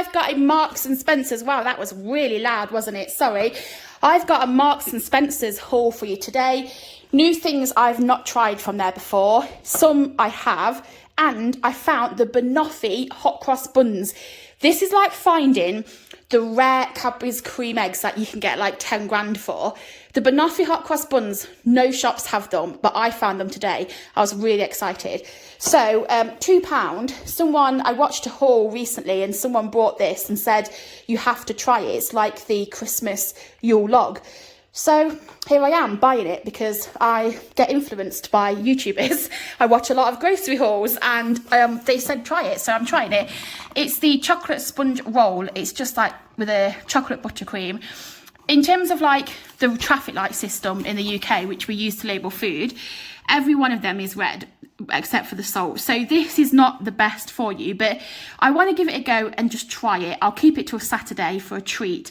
I've got a Marks and Spencer's. Wow, that was really loud, wasn't it? Sorry. I've got a Marks and Spencer's haul for you today. New things I've not tried from there before. Some I have. And I found the Banoffee hot cross buns. This is like finding the rare Cadbury's cream eggs that you can get like 10 grand for. The Banoffee hot cross buns, no shops have them, but I found them today. I was really excited. So £2. I watched a haul recently and someone bought this and said, you have to try it. It's like the Christmas Yule log. So here I am buying it because I get influenced by YouTubers. I watch a lot of grocery hauls and they said try it, so I'm trying it. It's the chocolate sponge roll. It's just like with a chocolate buttercream. In terms of like the traffic light system in the UK, which we use to label food, every one of them is red except for the salt. So this is not the best for you, but I want to give it a go and just try it. I'll keep it till Saturday for a treat.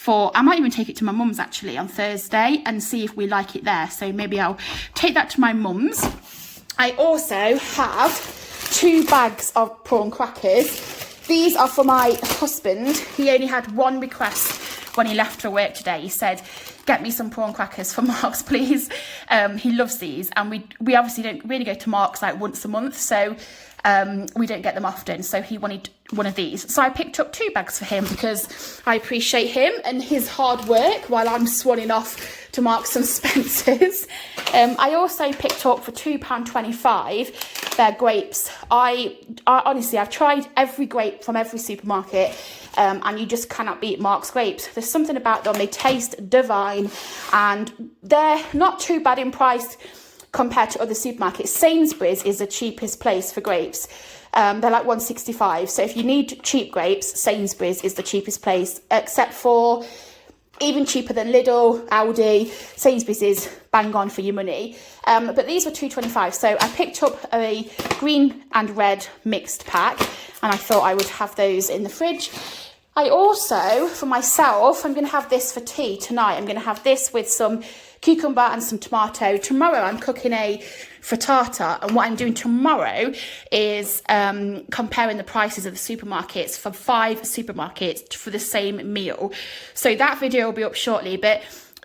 I might even take it to my mum's actually on Thursday and see if we like it there. So maybe I'll take that to my mum's. I also have 2 bags of prawn crackers. These are for my husband. He only had one request when he left for work today. He said, get me some prawn crackers for Marks, please. He loves these, and we obviously don't really go to Marks like once a month, so we don't get them often. So he wanted one of these. So I picked up 2 bags for him because I appreciate him and his hard work while I'm swanning off to Marks and Spencer's. I also picked up for £2.25 their grapes. Honestly, I've tried every grape from every supermarket. And you just cannot beat Marks grapes. There's something about them. They taste divine and they're not too bad in price compared to other supermarkets. Sainsbury's is the cheapest place for grapes. They're like £1.65. So if you need cheap grapes, Sainsbury's is the cheapest place, except for even cheaper than Lidl, Aldi. Sainsbury's is bang on for your money. But these were £2.25. So I picked up a green and red mixed pack and I thought I would have those in the fridge. I also, for myself, I'm going to have this for tea tonight. I'm going to have this with some cucumber and some tomato. Tomorrow I'm cooking a frittata, and what I'm doing tomorrow is comparing the prices of the supermarkets for 5 supermarkets for the same meal. So that video will be up shortly, but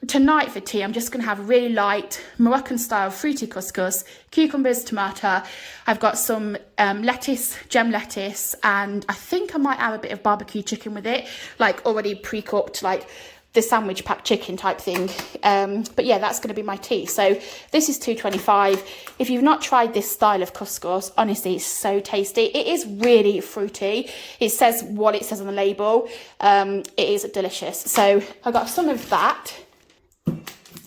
tonight for tea, I'm just going to have really light Moroccan-style fruity couscous, cucumbers, tomato. I've got some lettuce, gem lettuce, and I think I might have a bit of barbecue chicken with it, like already pre-cooked, like the sandwich pack chicken type thing. But yeah, that's going to be my tea. So this is £2.25. If you've not tried this style of couscous, honestly, it's so tasty. It is really fruity. It says what it says on the label. It is delicious. So I got some of that.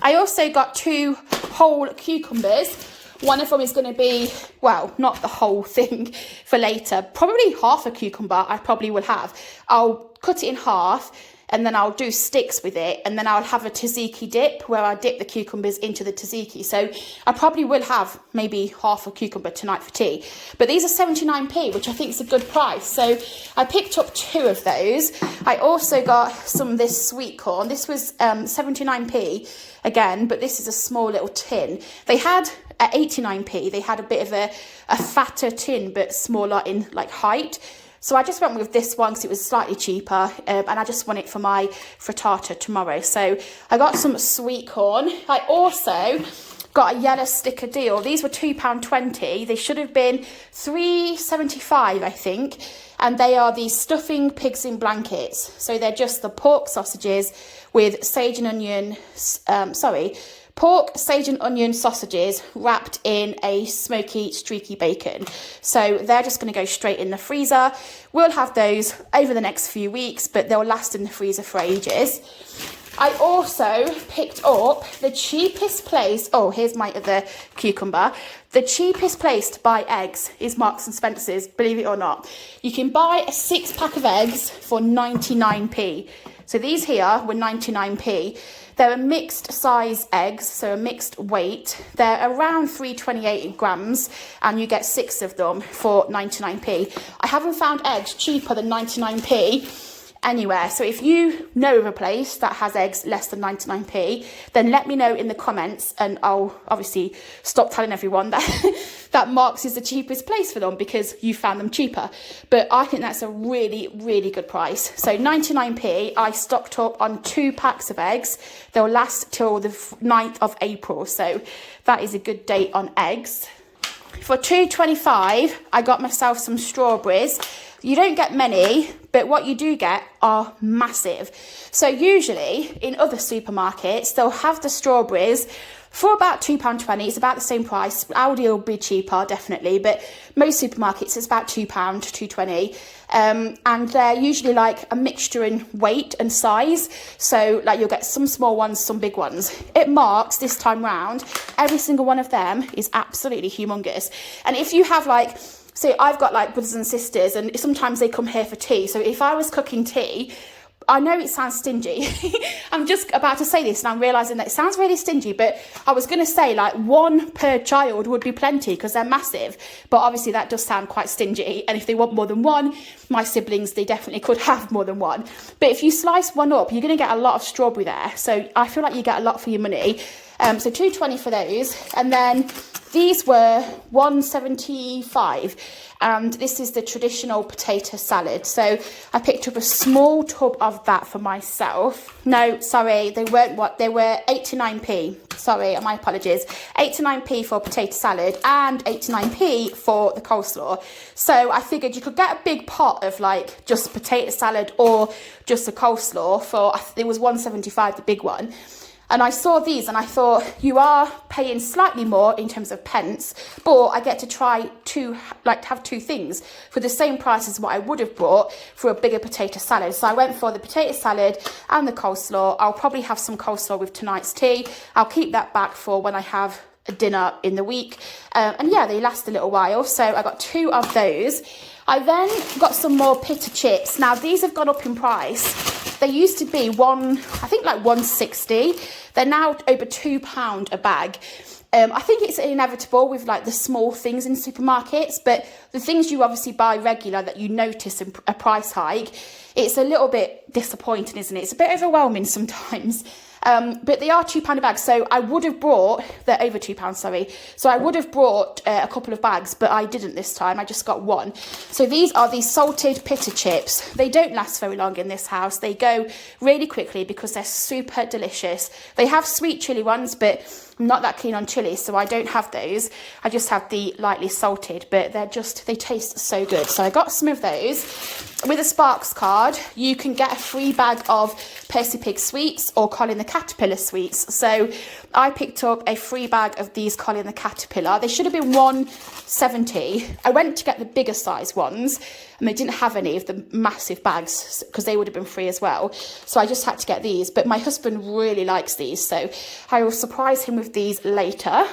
I also got 2 whole cucumbers. One of them is going to be, well, not the whole thing for later. Probably half a cucumber I probably will have. I'll cut it in half and then I'll do sticks with it. And then I'll have a tzatziki dip where I dip the cucumbers into the tzatziki. So I probably will have maybe half a cucumber tonight for tea. But these are 79p, which I think is a good price. So I picked up 2 of those. I also got some of this sweet corn. This was 79p again, but this is a small little tin. They had at 89p, they had a bit of a fatter tin, but smaller in like height. So I just went with this one because it was slightly cheaper, and I just want it for my frittata tomorrow. So I got some sweet corn. I also got a yellow sticker deal. These were £2.20. They should have been £3.75, I think. And they are the stuffing pigs in blankets. So they're just the pork sausages with sage and onion, pork, sage and onion sausages wrapped in a smoky, streaky bacon. So they're just going to go straight in the freezer. We'll have those over the next few weeks, but they'll last in the freezer for ages. I also picked up the cheapest place. Oh, here's my other cucumber. The cheapest place to buy eggs is Marks and Spencer's, believe it or not. You can buy a 6-pack of eggs for 99p. So these here were 99p. They're a mixed size eggs, so a mixed weight. They're around 328 grams, and you get 6 of them for 99p. I haven't found eggs cheaper than 99p. anywhere. So if you know of a place that has eggs less than 99p, then let me know in the comments, and I'll obviously stop telling everyone that that Marks is the cheapest place for them because you found them cheaper. But I think that's a really, really good price. So 99p, I stocked up on 2 packs of eggs. They'll last till the 9th of April. So that is a good date on eggs. For £2.25, I got myself some strawberries. You don't get many, but what you do get are massive. So usually in other supermarkets, they'll have the strawberries for about £2.20. It's about the same price. Aldi will be cheaper, definitely, but most supermarkets it's about £2, £2.20. And they're usually like a mixture in weight and size. So like you'll get some small ones, some big ones. At Marks this time round, every single one of them is absolutely humongous. And if you have like, so I've got like brothers and sisters, and sometimes they come here for tea. So if I was cooking tea, I know it sounds stingy. I'm just about to say this and I'm realising that it sounds really stingy, but I was going to say like 1 per child would be plenty because they're massive. But obviously that does sound quite stingy. And if they want more than one, my siblings, they definitely could have more than one. But if you slice one up, you're going to get a lot of strawberry there. So I feel like you get a lot for your money. So £2.20 for those. And then these were £1.75. And this is the traditional potato salad. So I picked up a small tub of that for myself. No, sorry, they weren't what? They were 89p. Sorry, my apologies. 89p for potato salad and 89p for the coleslaw. So I figured you could get a big pot of like just potato salad or just a coleslaw for, it was £1.75, the big one. And I saw these and I thought, you are paying slightly more in terms of pence, but I get to try have 2 things for the same price as what I would have bought for a bigger potato salad. So I went for the potato salad and the coleslaw. I'll probably have some coleslaw with tonight's tea. I'll keep that back for when I have a dinner in the week. And yeah, they last a little while. So I got 2 of those. I then got some more pita chips. Now these have gone up in price. They used to be £1.60. They're now over £2 a bag. I think it's inevitable with like the small things in supermarkets, but the things you obviously buy regular that you notice a price hike, it's a little bit disappointing, isn't it? It's a bit overwhelming sometimes. But they are £2 a bag. So I would have brought, they're over £2, sorry. So I would have brought a couple of bags, but I didn't this time. I just got 1. So these are the salted pita chips. They don't last very long in this house. They go really quickly because they're super delicious. They have sweet chili ones, but I'm not that keen on chili, so I don't have those. I just have the lightly salted, but they taste so good. So I got some of those. With a Sparks card, you can get a free bag of Percy Pig sweets or Colin the Caterpillar sweets. So I picked up a free bag of these Colin the Caterpillar. They should have been £1.70. I went to get the bigger size ones and they didn't have any of the massive bags because they would have been free as well. So I just had to get these. But my husband really likes these, so I will surprise him with these later.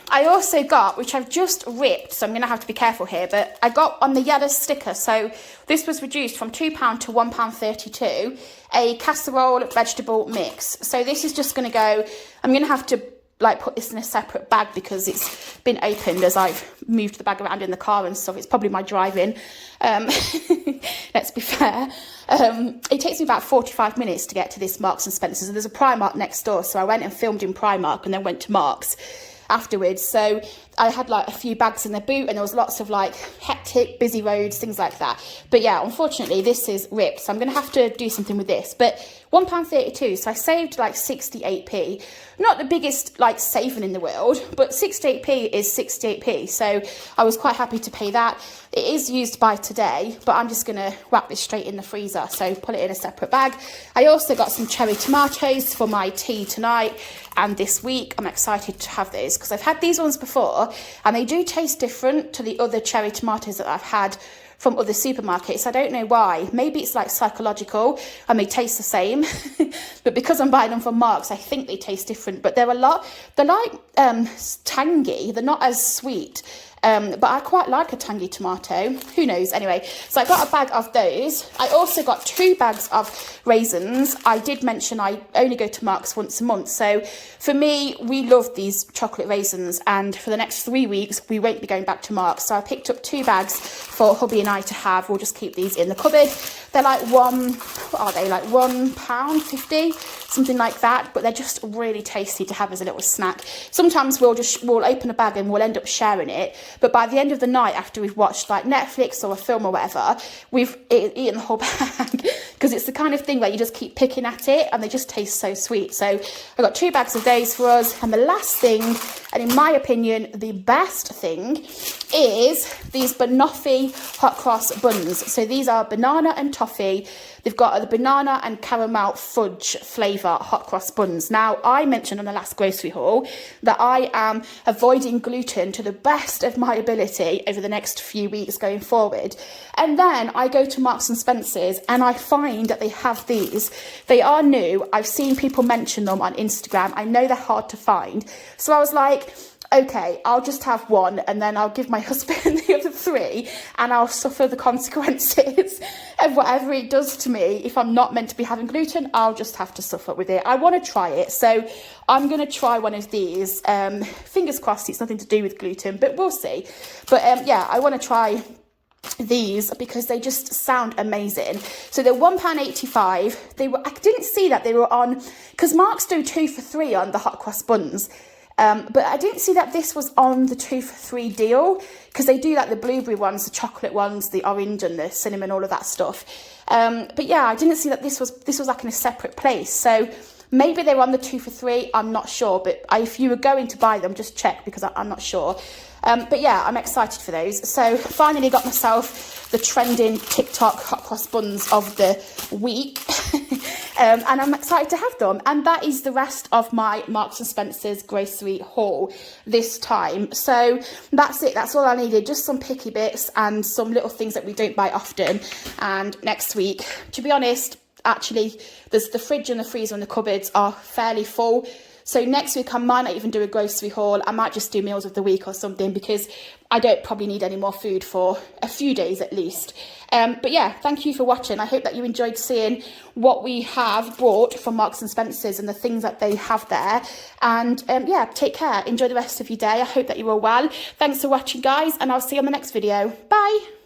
I also got, which I've just ripped, so I'm going to have to be careful here, but I got on the yellow sticker, so this was reduced from £2 to £1.32, a casserole vegetable mix. So this is just going to go, I'm going to have to like put this in a separate bag because it's been opened as I've moved the bag around in the car and stuff. It's probably my driving. Let's be fair. It takes me about 45 minutes to get to this Marks and Spencer's, and there's a Primark next door, so I went and filmed in Primark and then went to Marks afterwards. So I had like a few bags in the boot and there was lots of like hectic, busy roads, things like that. But yeah, unfortunately this is ripped, so I'm going to have to do something with this. But £1.32, so I saved like 68p. Not the biggest like saving in the world, but 68p is 68p, so I was quite happy to pay that. It is used by today, but I'm just going to whack this straight in the freezer, so put it in a separate bag. I also got some cherry tomatoes for my tea tonight and this week. I'm excited to have these because I've had these ones before and they do taste different to the other cherry tomatoes that I've had from other supermarkets. I don't know why. Maybe it's like psychological and they taste the same. But because I'm buying them from Marks, I think they taste different. But they're like tangy. They're not as sweet but I quite like a tangy tomato. Who knows? Anyway, so I got a bag of those. I also got 2 bags of raisins. I did mention I only go to Marks once a month. So for me, we love these chocolate raisins. And for the next 3 weeks, we won't be going back to Marks. So I picked up 2 bags for hubby and I to have. We'll just keep these in the cupboard. They're like what are they? Like £1.50, something like that. But they're just really tasty to have as a little snack. Sometimes we'll open a bag and we'll end up sharing it. But by the end of the night, after we've watched like Netflix or a film or whatever, we've eaten the whole bag because it's the kind of thing where you just keep picking at it and they just taste so sweet. So I got 2 bags of those for us. And the last thing, and in my opinion, the best thing, is these Banoffee hot cross buns. So these are banana and toffee. They've got the banana and caramel fudge flavour hot cross buns. Now, I mentioned on the last grocery haul that I am avoiding gluten to the best of my ability over the next few weeks going forward. And then I go to Marks and Spencer's and I find that they have these. They are new. I've seen people mention them on Instagram. I know they're hard to find. So I was like, okay, I'll just have 1 and then I'll give my husband the other 3 and I'll suffer the consequences of whatever it does to me. If I'm not meant to be having gluten, I'll just have to suffer with it. I want to try it, so I'm going to try one of these. Fingers crossed it's nothing to do with gluten, but we'll see. But yeah, I want to try these because they just sound amazing. So they're £1.85. I didn't see that they were on, because Marks do 2 for 3 on the hot cross buns. But I didn't see that this was on the 2 for 3 deal, because they do like the blueberry ones, the chocolate ones, the orange and the cinnamon, all of that stuff. But yeah, I didn't see that this was like in a separate place. So maybe they were on the 2 for 3. I'm not sure, but if you were going to buy them, just check, because I'm not sure. But yeah, I'm excited for those. So finally got myself the trending TikTok hot cross buns of the week. And I'm excited to have them. And that is the rest of my Marks and Spencer's grocery haul this time. So that's it. That's all I needed. Just some picky bits and some little things that we don't buy often. And next week, to be honest, actually, there's the fridge and the freezer and the cupboards are fairly full. So next week I might not even do a grocery haul. I might just do meals of the week or something, because I don't probably need any more food for a few days at least. But yeah, thank you for watching. I hope that you enjoyed seeing what we have bought from Marks and Spencer's and the things that they have there. And yeah, take care. Enjoy the rest of your day. I hope that you're all well. Thanks for watching, guys, and I'll see you on the next video. Bye.